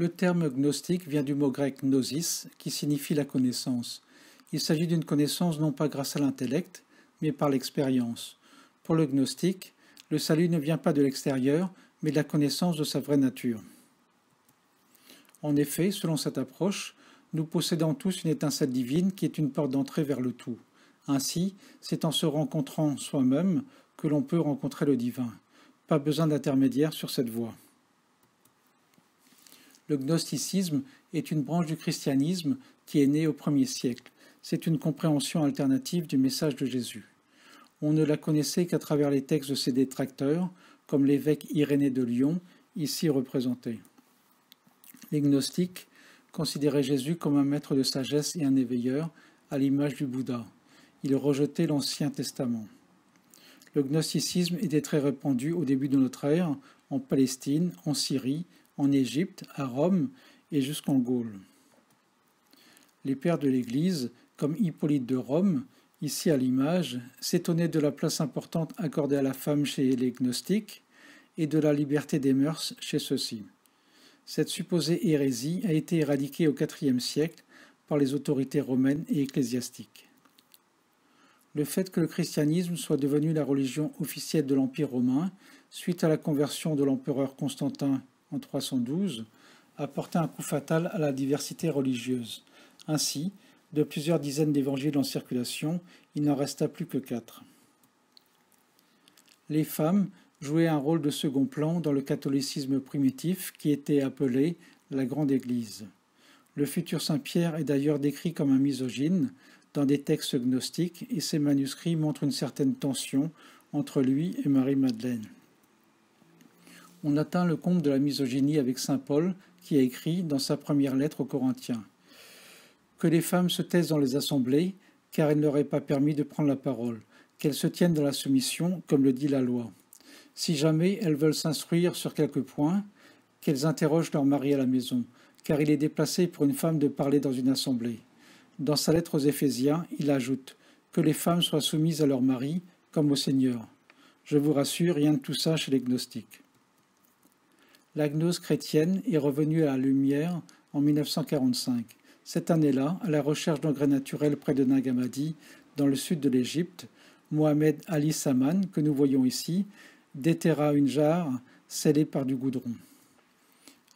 Le terme gnostique vient du mot grec gnosis, qui signifie la connaissance. Il s'agit d'une connaissance non pas grâce à l'intellect, mais par l'expérience. Pour le gnostique, le salut ne vient pas de l'extérieur, mais de la connaissance de sa vraie nature. En effet, selon cette approche, nous possédons tous une étincelle divine qui est une porte d'entrée vers le tout. Ainsi, c'est en se rencontrant soi-même que l'on peut rencontrer le divin. Pas besoin d'intermédiaire sur cette voie. Le gnosticisme est une branche du christianisme qui est née au 1er siècle. C'est une compréhension alternative du message de Jésus. On ne la connaissait qu'à travers les textes de ses détracteurs, comme l'évêque Irénée de Lyon, ici représenté. Les gnostiques considéraient Jésus comme un maître de sagesse et un éveilleur, à l'image du Bouddha. Ils rejetaient l'Ancien Testament. Le gnosticisme était très répandu au début de notre ère, en Palestine, en Syrie, en Égypte, à Rome et jusqu'en Gaule. Les pères de l'Église, comme Hippolyte de Rome, ici à l'image, s'étonnaient de la place importante accordée à la femme chez les gnostiques et de la liberté des mœurs chez ceux-ci. Cette supposée hérésie a été éradiquée au IVe siècle par les autorités romaines et ecclésiastiques. Le fait que le christianisme soit devenu la religion officielle de l'Empire romain, suite à la conversion de l'empereur Constantin en 312, a porté un coup fatal à la diversité religieuse. Ainsi, de plusieurs dizaines d'évangiles en circulation, il n'en resta plus que 4. Les femmes jouaient un rôle de second plan dans le catholicisme primitif qui était appelé la Grande Église. Le futur Saint-Pierre est d'ailleurs décrit comme un misogyne dans des textes gnostiques et ses manuscrits montrent une certaine tension entre lui et Marie-Madeleine. On atteint le comble de la misogynie avec saint Paul qui a écrit dans sa première lettre aux Corinthiens que les femmes se taisent dans les assemblées car il ne leur est pas permis de prendre la parole, qu'elles se tiennent dans la soumission comme le dit la loi. Si jamais elles veulent s'instruire sur quelques points, qu'elles interrogent leur mari à la maison, car il est déplacé pour une femme de parler dans une assemblée. Dans sa lettre aux Éphésiens, il ajoute que les femmes soient soumises à leur mari comme au Seigneur. Je vous rassure, rien de tout ça chez les gnostiques. La gnose chrétienne est revenue à la lumière en 1945. Cette année-là, à la recherche d'engrais naturels près de Nag Hammadi, dans le sud de l'Égypte, Mohamed Ali Saman, que nous voyons ici, déterra une jarre scellée par du goudron.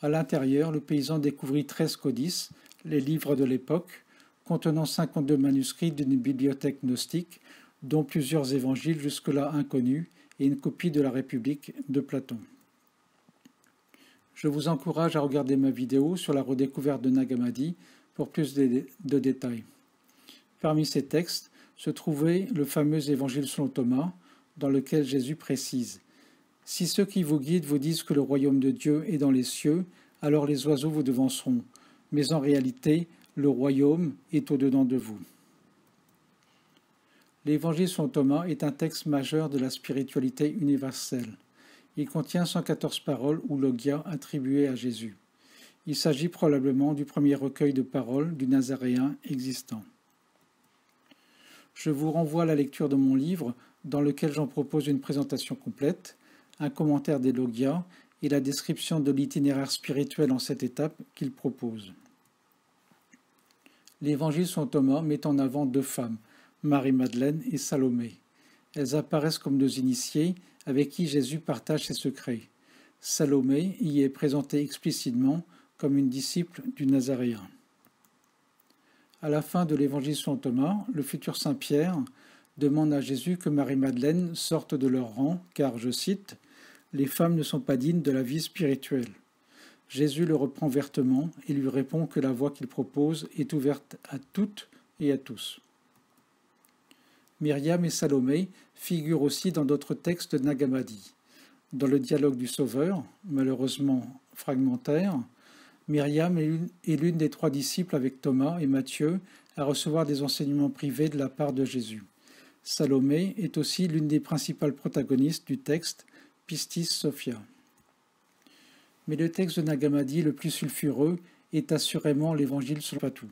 À l'intérieur, le paysan découvrit 13 codices, les livres de l'époque, contenant 52 manuscrits d'une bibliothèque gnostique, dont plusieurs évangiles jusque-là inconnus, et une copie de la République de Platon. Je vous encourage à regarder ma vidéo sur la redécouverte de Nag Hammadi pour plus de détails. Parmi ces textes se trouvait le fameux évangile selon Thomas, dans lequel Jésus précise « Si ceux qui vous guident vous disent que le royaume de Dieu est dans les cieux, alors les oiseaux vous devanceront. Mais en réalité, le royaume est au-dedans de vous. » L'évangile selon Thomas est un texte majeur de la spiritualité universelle. Il contient 114 paroles ou logia attribuées à Jésus. Il s'agit probablement du premier recueil de paroles du Nazaréen existant. Je vous renvoie à la lecture de mon livre dans lequel j'en propose une présentation complète, un commentaire des logias et la description de l'itinéraire spirituel en 7 étapes qu'il propose. L'évangile selon Thomas met en avant 2 femmes, Marie-Madeleine et Salomé. Elles apparaissent comme 2 initiées avec qui Jésus partage ses secrets. Salomé y est présentée explicitement comme une disciple du Nazaréen. À la fin de l'évangile selon Thomas, le futur Saint Pierre demande à Jésus que Marie-Madeleine sorte de leur rang, car, je cite, « Les femmes ne sont pas dignes de la vie spirituelle ». Jésus le reprend vertement et lui répond que la voie qu'il propose est ouverte à toutes et à tous. Myriam et Salomé figurent aussi dans d'autres textes de Nag Hammadi. Dans le dialogue du Sauveur, malheureusement fragmentaire, Myriam est l'une des 3 disciples avec Thomas et Matthieu à recevoir des enseignements privés de la part de Jésus. Salomé est aussi l'une des principales protagonistes du texte Pistis Sophia. Mais le texte de Nag Hammadi le plus sulfureux est assurément l'évangile selon Patou.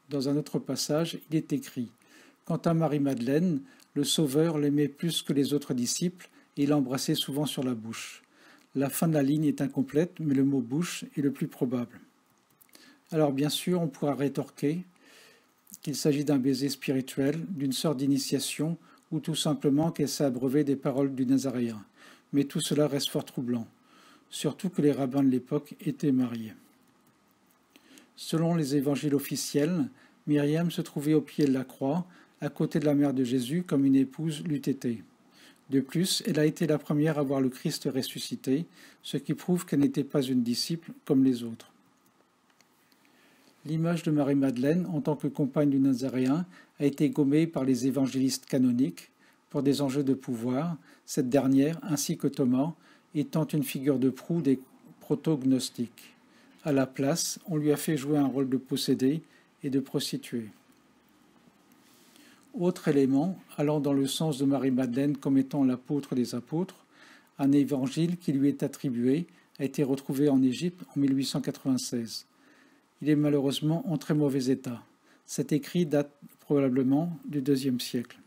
Dans un autre passage, il est écrit « Quant à Marie-Madeleine, le Sauveur l'aimait plus que les autres disciples et l'embrassait souvent sur la bouche. La fin de la ligne est incomplète, mais le mot bouche est le plus probable. Alors bien sûr, on pourra rétorquer qu'il s'agit d'un baiser spirituel, d'une sorte d'initiation, ou tout simplement qu'elle s'est abreuvée des paroles du Nazaréen. Mais tout cela reste fort troublant, surtout que les rabbins de l'époque étaient mariés. Selon les évangiles officiels, Myriam se trouvait au pied de la croix, à côté de la mère de Jésus, comme une épouse l'eût été. De plus, elle a été la première à voir le Christ ressuscité, ce qui prouve qu'elle n'était pas une disciple comme les autres. L'image de Marie-Madeleine en tant que compagne du Nazaréen a été gommée par les évangélistes canoniques pour des enjeux de pouvoir, cette dernière, ainsi que Thomas, étant une figure de proue des proto-gnostiques. À la place, on lui a fait jouer un rôle de possédée et de prostituée. Autre élément, allant dans le sens de Marie-Madeleine comme étant l'apôtre des apôtres, un évangile qui lui est attribué a été retrouvé en Égypte en 1896. Il est malheureusement en très mauvais état. Cet écrit date probablement du IIe siècle.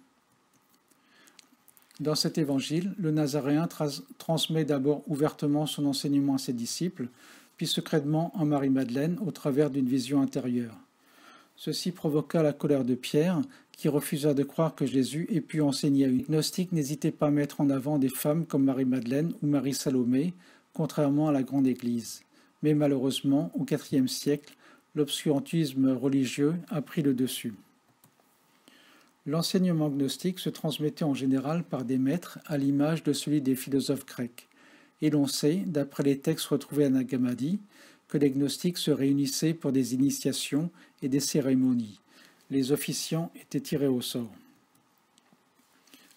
Dans cet évangile, le Nazaréen transmet d'abord ouvertement son enseignement à ses disciples, puis secrètement à Marie-Madeleine au travers d'une vision intérieure. Ceci provoqua la colère de Pierre, qui refusa de croire que Jésus ait pu enseigner à une gnostique. N'hésitez pas à mettre en avant des femmes comme Marie-Madeleine ou Marie-Salomé, contrairement à la Grande Église. Mais malheureusement, au IVe siècle, l'obscurantisme religieux a pris le dessus. L'enseignement gnostique se transmettait en général par des maîtres à l'image de celui des philosophes grecs. Et l'on sait, d'après les textes retrouvés à Nag Hammadi, que les gnostiques se réunissaient pour des initiations et des cérémonies. Les officiants étaient tirés au sort.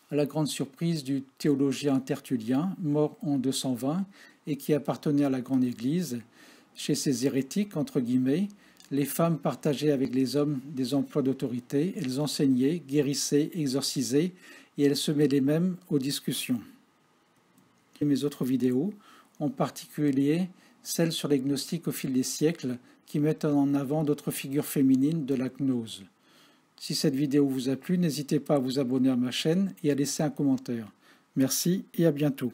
À la grande surprise du théologien Tertullien, mort en 220 et qui appartenait à la Grande Église, chez ces hérétiques, entre guillemets, les femmes partageaient avec les hommes des emplois d'autorité, elles enseignaient, guérissaient, exorcisaient, et elles se mêlaient même aux discussions. Mes autres vidéos, en particulier celles sur les gnostiques au fil des siècles, qui mettent en avant d'autres figures féminines de la gnose. Si cette vidéo vous a plu, n'hésitez pas à vous abonner à ma chaîne et à laisser un commentaire. Merci et à bientôt.